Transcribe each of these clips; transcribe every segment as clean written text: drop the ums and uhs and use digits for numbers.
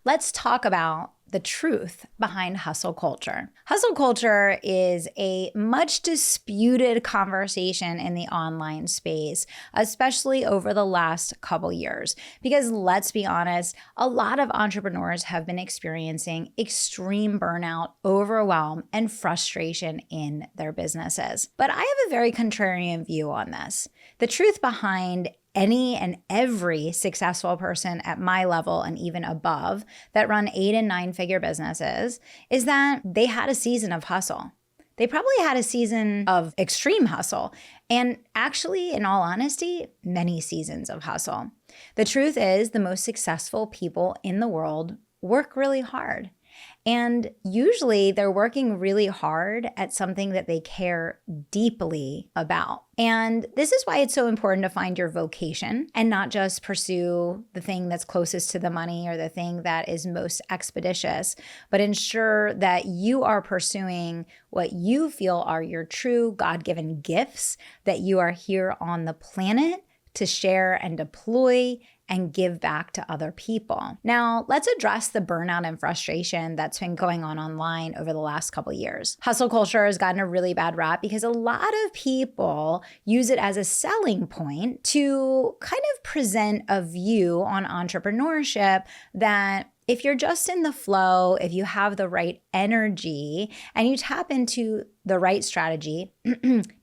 let's talk about the truth behind hustle culture. Hustle culture is a much disputed conversation in the online space, especially over the last couple years. Because let's be honest, a lot of entrepreneurs have been experiencing extreme burnout, overwhelm, and frustration in their businesses. But I have a very contrarian view on this. The truth behind any and every successful person at my level and even above that run 8 and 9 figure businesses is that they had a season of hustle. They probably had a season of extreme hustle, and actually, in all honesty, many seasons of hustle. The truth is, the most successful people in the world work really hard. And usually they're working really hard at something that they care deeply about. And this is why it's so important to find your vocation and not just pursue the thing that's closest to the money or the thing that is most expeditious, but ensure that you are pursuing what you feel are your true God-given gifts that you are here on the planet to share and deploy and give back to other people. Now, let's address the burnout and frustration that's been going on online over the last couple of years. Hustle culture has gotten a really bad rap because a lot of people use it as a selling point to kind of present a view on entrepreneurship that if you're just in the flow, if you have the right energy and you tap into the right strategy,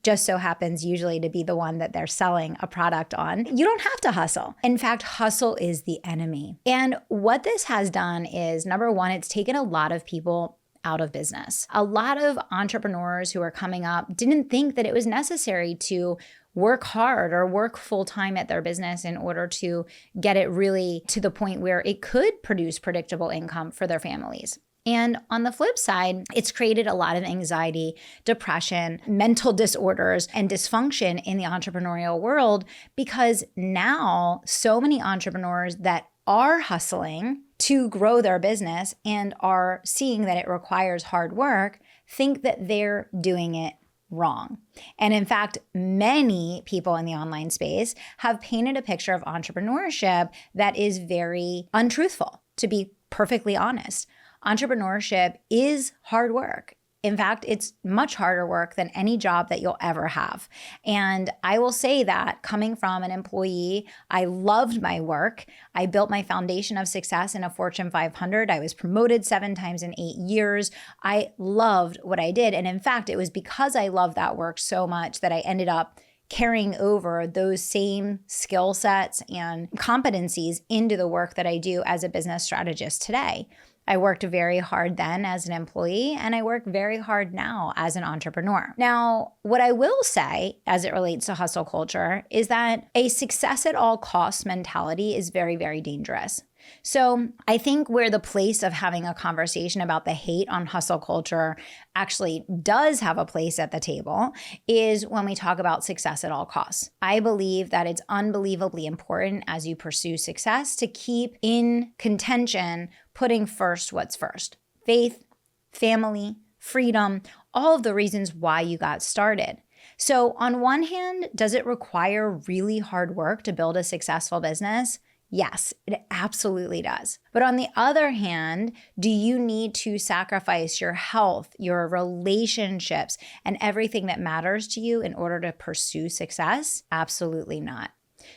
just so happens usually to be the one that they're selling a product on, you don't have to hustle. In fact, hustle is the enemy. And what this has done is, number one, it's taken a lot of people out of business. A lot of entrepreneurs who are coming up didn't think that it was necessary to work hard or work full-time at their business in order to get it really to the point where it could produce predictable income for their families. And on the flip side, it's created a lot of anxiety, depression, mental disorders, and dysfunction in the entrepreneurial world because now so many entrepreneurs that are hustling to grow their business and are seeing that it requires hard work think that they're doing it wrong. And in fact, many people in the online space have painted a picture of entrepreneurship that is very untruthful, to be perfectly honest. Entrepreneurship is hard work. In fact, it's much harder work than any job that you'll ever have. And I will say that coming from an employee, I loved my work. I built my foundation of success in a Fortune 500. I was promoted 7 times in 8 years. I loved what I did. And in fact, it was because I loved that work so much that I ended up carrying over those same skill sets and competencies into the work that I do as a business strategist today. I worked very hard then as an employee, and I work very hard now as an entrepreneur. Now, what I will say as it relates to hustle culture is that a success at all costs mentality is very, very dangerous. So I think where the place of having a conversation about the hate on hustle culture actually does have a place at the table is when we talk about success at all costs. I believe that it's unbelievably important as you pursue success to keep in contention putting first what's first: faith, family, freedom, all of the reasons why you got started. So on one hand, does it require really hard work to build a successful business? Yes, it absolutely does. But on the other hand, do you need to sacrifice your health, your relationships, and everything that matters to you in order to pursue success? Absolutely not.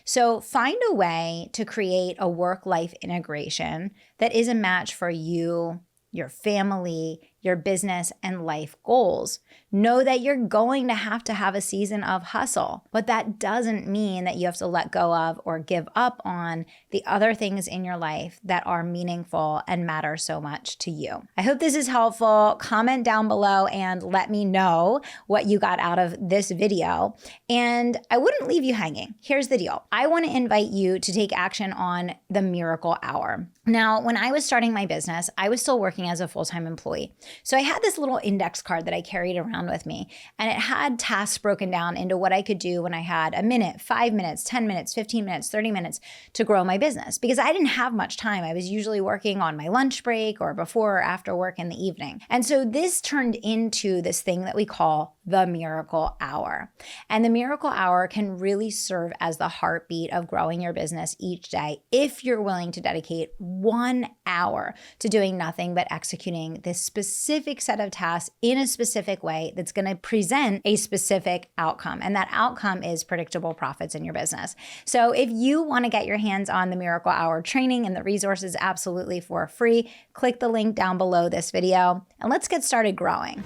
So find a way to create a work-life integration that is a match for you, your family, your business, and life goals. Know that you're going to have a season of hustle, but that doesn't mean that you have to let go of or give up on the other things in your life that are meaningful and matter so much to you. I hope this is helpful. Comment down below and let me know what you got out of this video. And I wouldn't leave you hanging. Here's the deal. I want to invite you to take action on the miracle hour. Now, when I was starting my business, I was still working as a full-time employee. So I had this little index card that I carried around with me, and it had tasks broken down into what I could do when I had a minute, 5 minutes, 10 minutes, 15 minutes, 30 minutes to grow my business because I didn't have much time. I was usually working on my lunch break or before or after work in the evening. And so this turned into this thing that we call the miracle hour. And the miracle hour can really serve as the heartbeat of growing your business each day if you're willing to dedicate 1 hour to doing nothing but executing this specific set of tasks in a specific way that's going to present a specific outcome. And that outcome is predictable profits in your business. So if you want to get your hands on the miracle hour training and the resources absolutely for free, click the link down below this video and let's get started growing.